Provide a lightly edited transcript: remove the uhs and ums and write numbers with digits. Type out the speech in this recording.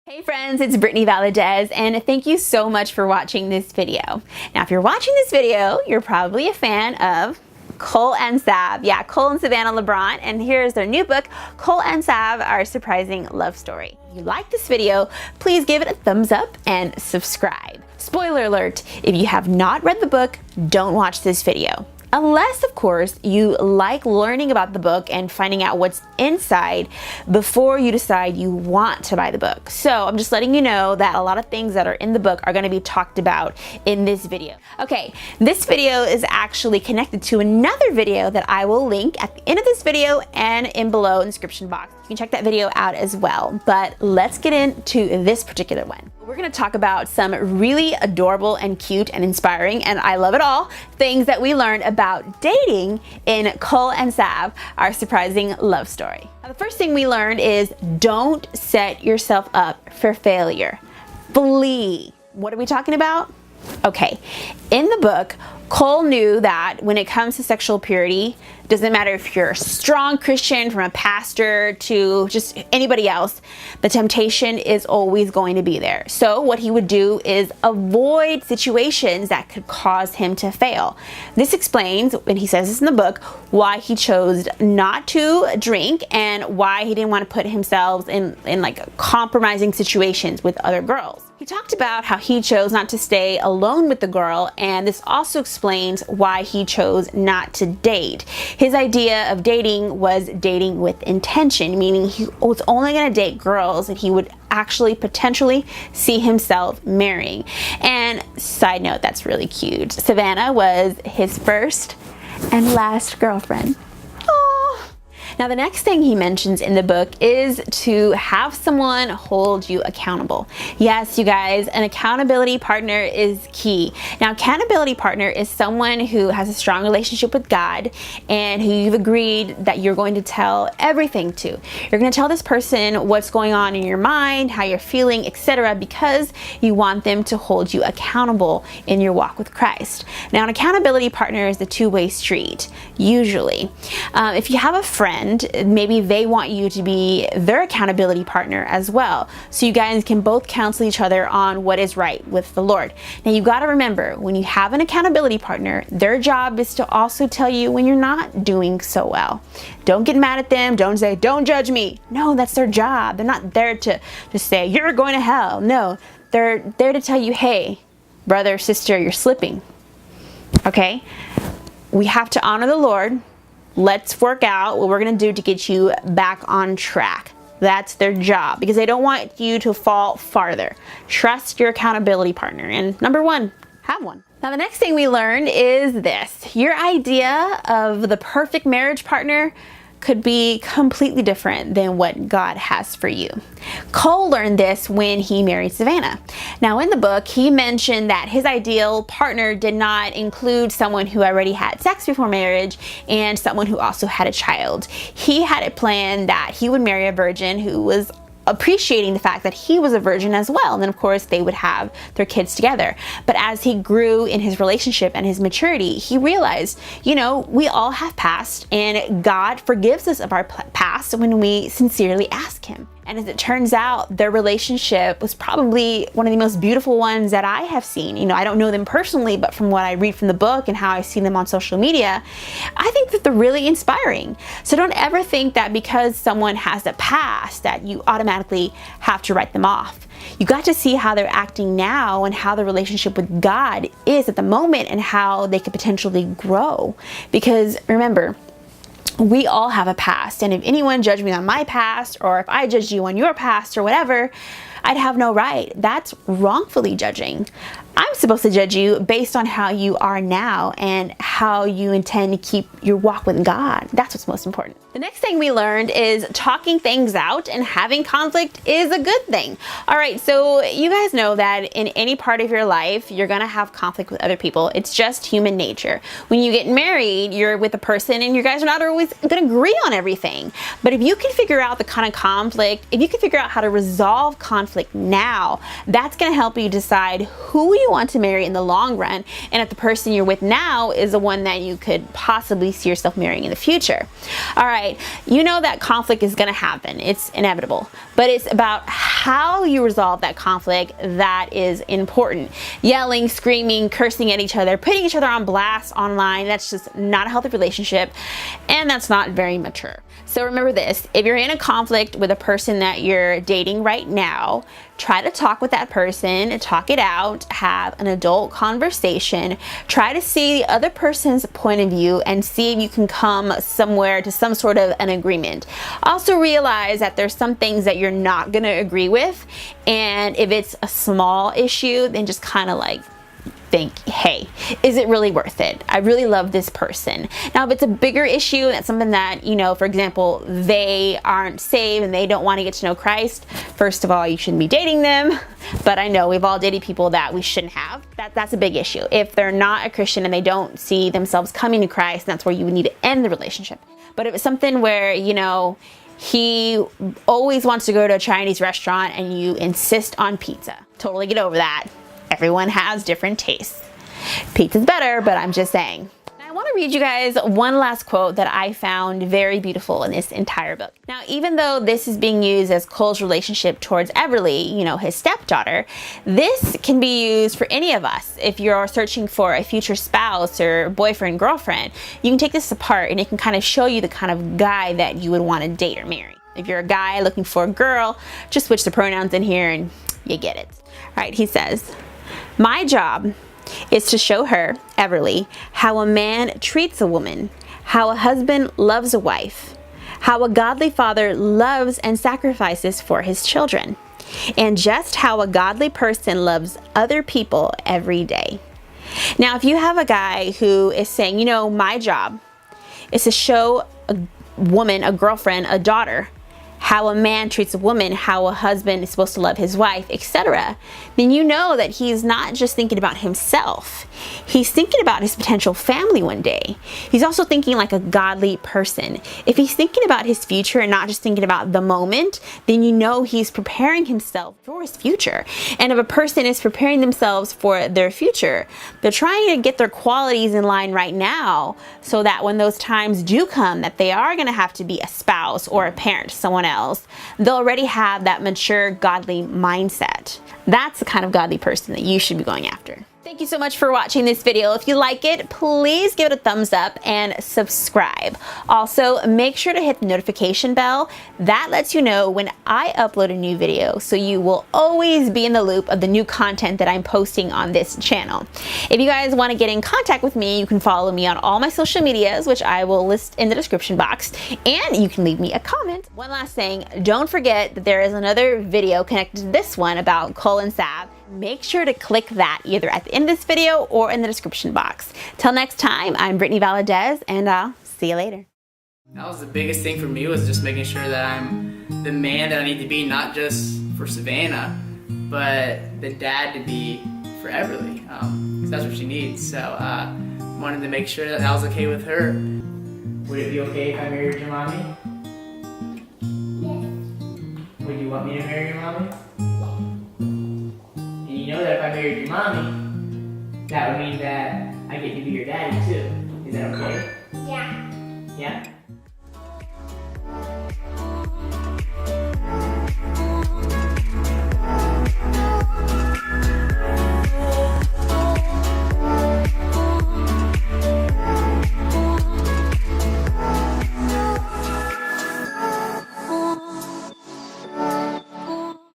Hey friends, it's Brittany Valadez, and thank you so much for watching this video. Now, if you're watching this video, you're probably a fan of Cole and Sav. Yeah, Cole and Savannah Labrant, and here's their new book, Cole and Sav, Our Surprising Love Story. If you like this video, please give it a thumbs up and subscribe. Spoiler alert, if you have not read the book, don't watch this video. Unless, of course, you like learning about the book and finding out what's inside before you decide you want to buy the book. So I'm just letting you know that a lot of things that are in the book are going to be talked about in this video. Okay, this video is actually connected to another video that I will link at the end of this video and in below in the description box. You can check that video out as well. But let's get into this particular one. We're going to talk about some really adorable and cute and inspiring, and I love it all, things that we learned about dating in Cole and Sav, Our Surprising Love Story. Now, the first thing we learned is don't set yourself up for failure. Flee. What are we talking about? Okay, in the book, Cole knew that when it comes to sexual purity, doesn't matter if you're a strong Christian, from a pastor to just anybody else, the temptation is always going to be there. So what he would do is avoid situations that could cause him to fail. This explains, and he says this in the book, why he chose not to drink and why he didn't want to put himself in like compromising situations with other girls. He talked about how he chose not to stay alone with the girl, and this also explains why he chose not to date. His idea of dating was dating with intention, meaning he was only going to date girls that he would actually potentially see himself marrying. And side note, that's really cute. Savannah was his first and last girlfriend. Now, the next thing he mentions in the book is to have someone hold you accountable. Yes, you guys, an accountability partner is key. Now, accountability partner is someone who has a strong relationship with God and who you've agreed that you're going to tell everything to. You're going to tell this person what's going on in your mind, how you're feeling, etc., because you want them to hold you accountable in your walk with Christ. Now, an accountability partner is a two-way street, usually. If you have a friend, maybe they want you to be their accountability partner as well, so you guys can both counsel each other on what is right with the Lord. Now, you got to remember, when you have an accountability partner, their job is to also tell you when you're not doing so well. Don't get mad at them. Don't say, don't judge me. No, that's their job. They're not there to say you're going to hell. No, they're there to tell you, hey, brother, sister, you're slipping. Okay, we have to honor the Lord. Let's work out what we're going to do to get you back on track. That's their job, because they don't want you to fall farther. Trust your accountability partner. And number one, have one. Now, the next thing we learned is this. Your idea of the perfect marriage partner could be completely different than what God has for you. Cole learned this when he married Savannah. Now, in the book, he mentioned that his ideal partner did not include someone who already had sex before marriage and someone who also had a child. He had it planned that he would marry a virgin who was appreciating the fact that he was a virgin as well. And then, of course, they would have their kids together. But as he grew in his relationship and his maturity, he realized, you know, we all have past, and God forgives us of our past when we sincerely ask him. And as it turns out, their relationship was probably one of the most beautiful ones that I have seen. You know, I don't know them personally, but from what I read from the book and how I see them on social media, I think that they're really inspiring. So don't ever think that because someone has a past that you automatically have to write them off. You got to see how they're acting now and how the relationship with God is at the moment and how they could potentially grow. Because remember, we all have a past, and if anyone judged me on my past, or if I judged you on your past or whatever, I'd have no right. That's wrongfully judging. I'm supposed to judge you based on how you are now and how you intend to keep your walk with God. That's what's most important. The next thing we learned is talking things out and having conflict is a good thing. All right, so you guys know that in any part of your life, you're gonna have conflict with other people. It's just human nature. When you get married, you're with a person and you guys are not always gonna agree on everything. But if you can figure out the kind of conflict, if you can figure out how to resolve conflict conflict now. That's going to help you decide who you want to marry in the long run, and if the person you're with now is the one that you could possibly see yourself marrying in the future. All right, you know that conflict is going to happen. It's inevitable, but it's about how you resolve that conflict that is important. Yelling, screaming, cursing at each other, putting each other on blast online, that's just not a healthy relationship, and that's not very mature. So remember this, if you're in a conflict with a person that you're dating right now, try to talk with that person, talk it out, have an adult conversation, try to see the other person's point of view and see if you can come somewhere to some sort of an agreement. Also realize that there's some things that you're not going to agree with, and if it's a small issue, then just kind of like think, hey, is it really worth it? I really love this person. Now, if it's a bigger issue, that's something that, you know, for example, they aren't saved and they don't want to get to know Christ, first of all, you shouldn't be dating them. But I know we've all dated people that we shouldn't have. That's a big issue. If they're not a Christian and they don't see themselves coming to Christ, that's where you would need to end the relationship. But if it's something where, you know, he always wants to go to a Chinese restaurant and you insist on pizza, totally get over that. Everyone has different tastes. Pizza's better, but I'm just saying. I want to read you guys one last quote that I found very beautiful in this entire book. Now, even though this is being used as Cole's relationship towards everleigh, you know, his stepdaughter, this can be used for any of us. If you're searching for a future spouse or boyfriend, girlfriend, you can take this apart and it can kind of show you the kind of guy that you would want to date or marry. If you're a guy looking for a girl, just switch the pronouns in here and you get it. All right, he says, "My job is to show her, everleigh, how a man treats a woman, how a husband loves a wife, how a godly father loves and sacrifices for his children, and just how a godly person loves other people every day." Now, if you have a guy who is saying, you know, my job is to show a woman, a girlfriend, a daughter, how a man treats a woman, how a husband is supposed to love his wife, etc., then you know that he's not just thinking about himself. He's thinking about his potential family one day. He's also thinking like a godly person. If he's thinking about his future and not just thinking about the moment, then you know he's preparing himself for his future. And if a person is preparing themselves for their future, they're trying to get their qualities in line right now so that when those times do come that they are going to have to be a spouse or a parent to someone else, they'll already have that mature, godly mindset. That's the kind of godly person that you should be going after. Thank you so much for watching this video. If you like it, please give it a thumbs up and subscribe. Also, make sure to hit the notification bell. That lets you know when I upload a new video, so you will always be in the loop of the new content that I'm posting on this channel. If you guys want to get in contact with me, you can follow me on all my social medias, which I will list in the description box, and you can leave me a comment. One last thing, don't forget that there is another video connected to this one about Cole and Sav. Make sure to click that either at the end of this video or in the description box. Till next time, I'm Brittany Valadez, and I'll see you later. That was the biggest thing for me, was just making sure that I'm the man that I need to be, not just for Savannah, but the dad to be for everleigh, because that's what she needs. So wanted to make sure that was okay with her. Would it be okay if I married your mommy? Yes. Would you want me to marry your mommy? You know that if I married your mommy, that would mean that I get to be your daddy too. Is that okay? Yeah. Yeah?